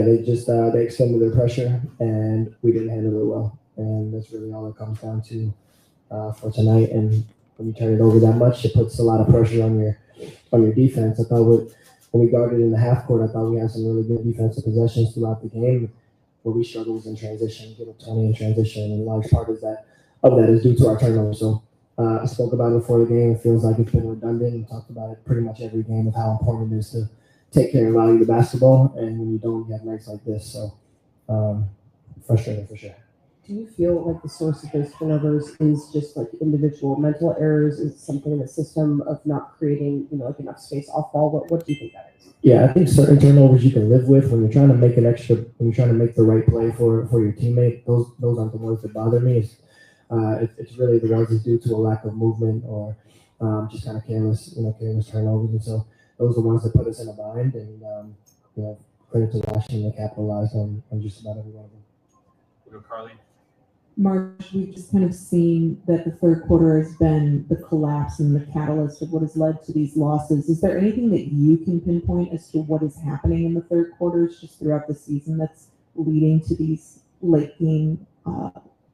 they just they extended their pressure, and we didn't handle it well. And that's really all it comes down to for tonight. And when you turn it over that much, it puts a lot of pressure on your defense. I thought when we guarded in the half court, I thought we had some really good defensive possessions throughout the game. Where we struggle was in transition, get up 20 in transition, and a large part of that is due to our turnovers. So I spoke about it before the game. It feels like it's been redundant, and talked about it pretty much every game of how important it is to take care and value the basketball. And when you don't, you have nights like this. So frustrating for sure. Do you feel like the source of those turnovers is just like individual mental errors? Is it something in the system of not creating, like enough space off ball? What do you think that is? Yeah, I think certain turnovers you can live with when you're trying to make when you're trying to make the right play for your teammate. Those aren't the ones that bother me. It's really the ones that's due to a lack of movement or just kind of careless turnovers. And so those are the ones that put us in a bind. And credit to Washington, they capitalized on just about every one of them. We'll go Carly. Marsh, we've just kind of seen that the third quarter has been the collapse and the catalyst of what has led to these losses. Is there anything that you can pinpoint as to what is happening in the third quarters just throughout the season that's leading to these late game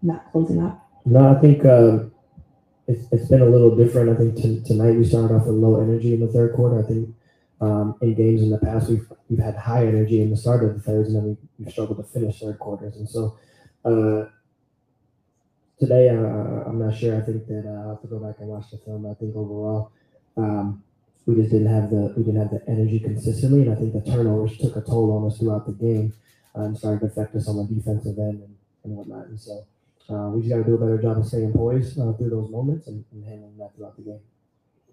not closing out? No, I think it's been a little different. I think tonight we started off with low energy in the third quarter. I think in games in the past we've had high energy in the start of the thirds, and then we've struggled to finish third quarters. And so today, I'm not sure. I think that I'll have to go back and watch the film. I think overall, we just didn't have the energy consistently, and I think the turnovers took a toll on us throughout the game and started to affect us on the defensive end and whatnot. And so we just got to do a better job of staying poised through those moments and handling that throughout the game.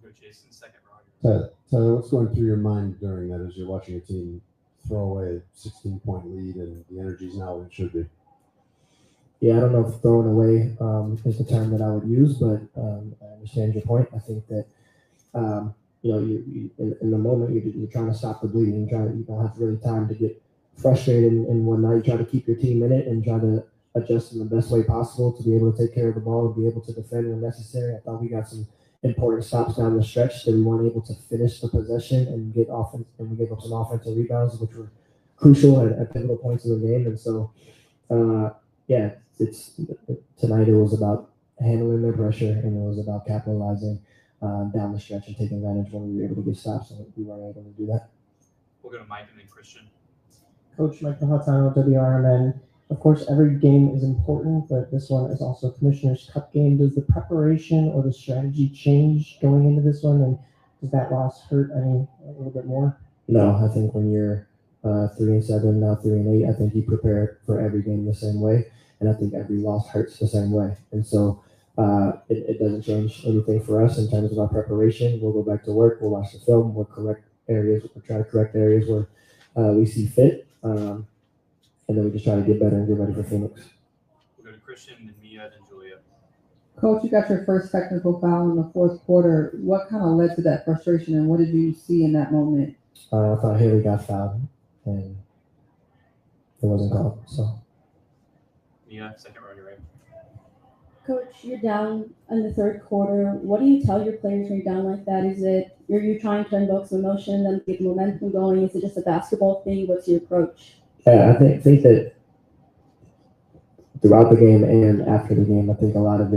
We'll go Jason, second row. Tyler, what's going through your mind during that as you're watching a team throw away a 16-point lead and the energy's not what it should be? Yeah, I don't know if throwing away is the term that I would use, but I understand your point. I think that you in the moment you're trying to stop the bleeding. You don't have really time to get frustrated and whatnot. You try to keep your team in it and try to adjust in the best way possible to be able to take care of the ball and be able to defend when necessary. I thought we got some important stops down the stretch that we weren't able to finish the possession and get offense, and we gave up some offensive rebounds, which were crucial at pivotal points in the game. And so, tonight it was about handling their pressure, and it was about capitalizing down the stretch and taking advantage when we were able to get stops, and we weren't able to do that. We'll go to Mike and then Christian. Coach Mike Nahatano, WRMN. Of course, every game is important, but this one is also a Commissioner's Cup game. Does the preparation or the strategy change going into this one, and does that loss hurt a little bit more? No, I think when you're 3-7, now 3-8, I think you prepare for every game the same way, and I think every loss hurts the same way. And so it doesn't change anything for us in terms of our preparation. We'll go back to work. We'll watch the film. We'll try to correct areas where we see fit. And then we just try to get better and get ready for Phoenix. We'll go to Christian, then Mia, then Julia. Coach, you got your first technical foul in the fourth quarter. What kind of led to that frustration, and what did you see in that moment? I thought Haley got fouled, and it wasn't called. So. Mia, second row, you're right. Coach, you're down in the third quarter. What do you tell your players when you're down like that? Is it you're trying to invoke some emotion and get the momentum going? Is it just a basketball thing? What's your approach? Yeah, I think that throughout the game and after the game, I think a lot of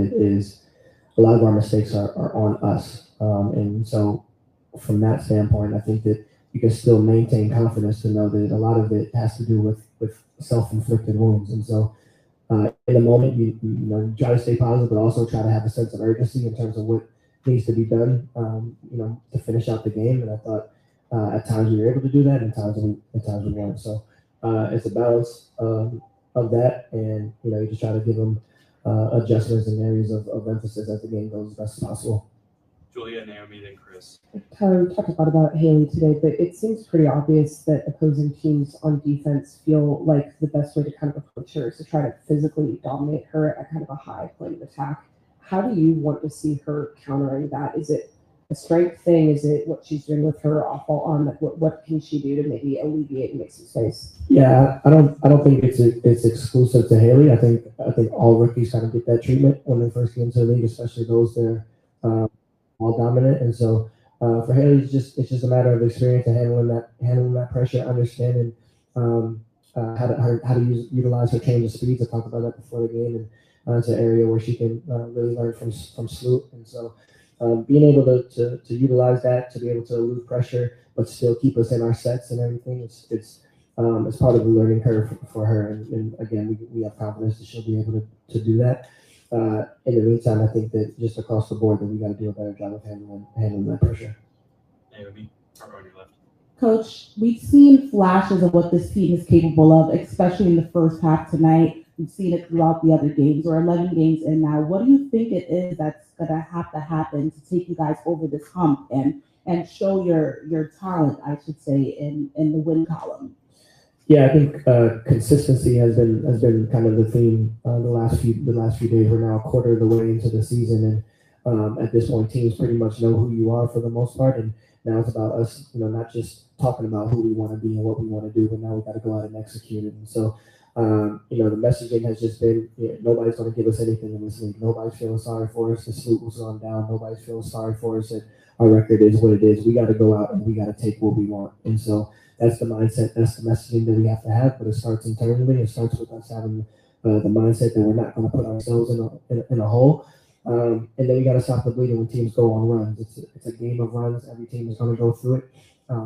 our mistakes are on us. And so from that standpoint, I think that you can still maintain confidence to know that a lot of it has to do with self-inflicted wounds. And so in the moment, you try to stay positive, but also try to have a sense of urgency in terms of what needs to be done, to finish out the game. And I thought at times we were able to do that, and at times we weren't. So it's a balance of that, and you just try to give them adjustments and areas of emphasis as the game goes as best as possible. Julia, Naomi, then Chris. Tyler, we talked a lot about Haley today, but it seems pretty obvious that opposing teams on defense feel like the best way to kind of approach her is to try to physically dominate her at kind of a high point of attack. How do you want to see her countering that? Is it a strength thing? Is it what she's doing with her off-ball arm? What can she do to maybe alleviate and make some space? Yeah, I don't think it's exclusive to Haley. I think all rookies kind of get that treatment when they first get into the league, especially those that are all dominant. And so for Haley, it's just a matter of experience and handling that pressure, understanding how to utilize her change of speeds. I talked about that before the game, and it's an area where she can really learn from Sloot. And so being able to utilize that, to be able to elude pressure, but still keep us in our sets and everything, it's part of the learning curve for her. And again, we have confidence that she'll be able to do that. In the meantime, I think that just across the board that we got to do a better job of handling that pressure. Naomi, front row on your left. Coach, we've seen flashes of what this team is capable of, especially in the first half tonight. We've seen it throughout the other games. We're 11 games in now. What do you think it is that's going to have to happen to take you guys over this hump and show your talent, I should say, in the win column? Yeah, I think consistency has been kind of the theme the last few days. We're now a quarter of the way into the season, and at this point, teams pretty much know who you are for the most part. And now it's about us, not just talking about who we want to be and what we want to do, but now we got to go out and execute it. And so, the messaging has just been, nobody's going to give us anything in this league. Nobody's feeling sorry for us. The Sloot was on down. Nobody's feeling sorry for us. And our record is what it is. We got to go out and we got to take what we want. And so that's the mindset. That's the messaging that we have to have. But it starts internally. It starts with us having the mindset that we're not going to put ourselves in a hole. And then we got to stop the bleeding when teams go on runs. It's a game of runs. Every team is going to go through it.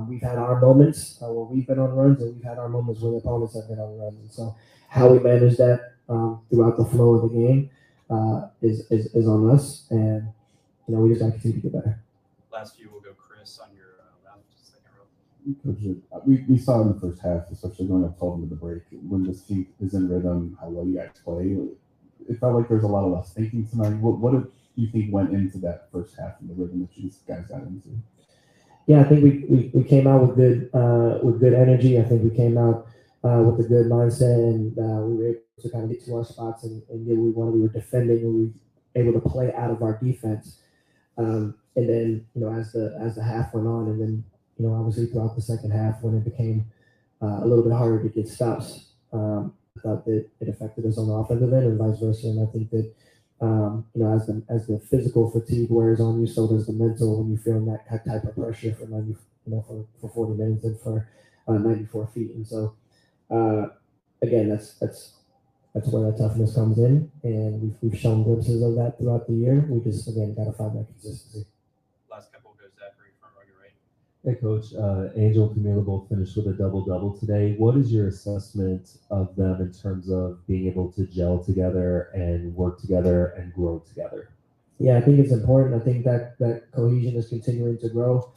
We've had our moments where we've been on runs, and we've had our moments where the opponents have been on runs. And so how we manage that throughout the flow of the game is on us. And, we just got to continue to get better. Last few will go Chris on your left, second row. We saw in the first half, especially going up 12 into the break, when this team is in rhythm, how well you guys play. It felt like there's a lot of less thinking tonight. What do you think went into that first half and the rhythm that you guys got into? Yeah, I think we came out with good energy. I think we came out with a good mindset, and we were able to kind of get to our spots and get what we wanted. We were defending, and we were able to play out of our defense. And then as the half went on, and then obviously throughout the second half when it became a little bit harder to get stops, I thought that it affected us on the offensive end and vice versa. And I think that as the physical fatigue wears on you, so does the mental when you're feeling that type of pressure for 40 minutes and for 94 feet. And so again, that's where that toughness comes in, and we've shown glimpses of that throughout the year. We just again got to find that consistency. Last couple goes Zachary, front row on your right. Hey, Coach. Angel and Camila both finished with a double-double today. What is your assessment of them in terms of being able to gel together and work together and grow together? Yeah, I think it's important. I think that cohesion is continuing to grow,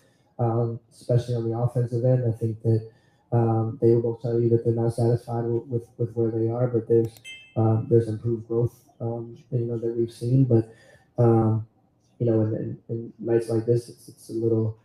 especially on the offensive end. I think that they will both tell you that they're not satisfied with where they are, but there's improved growth, that we've seen. But in nights like this, it's a little.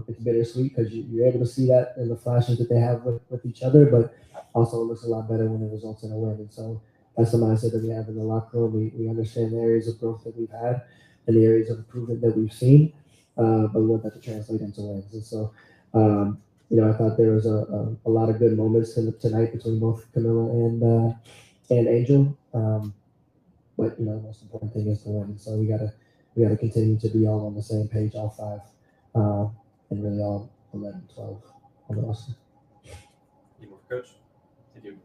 It's bittersweet because you're able to see that in the flashes that they have with each other, but also it looks a lot better when it results in a win. And so that's the mindset that we have in the locker room. We understand the areas of growth that we've had and the areas of improvement that we've seen, but we want that to translate into wins. And so, I thought there was a lot of good moments tonight between both Camilla and Angel. But the most important thing is to win. And so we gotta continue to be all on the same page, all five. And really all 11, 12 on the roster. Any more, Coach? Thank you.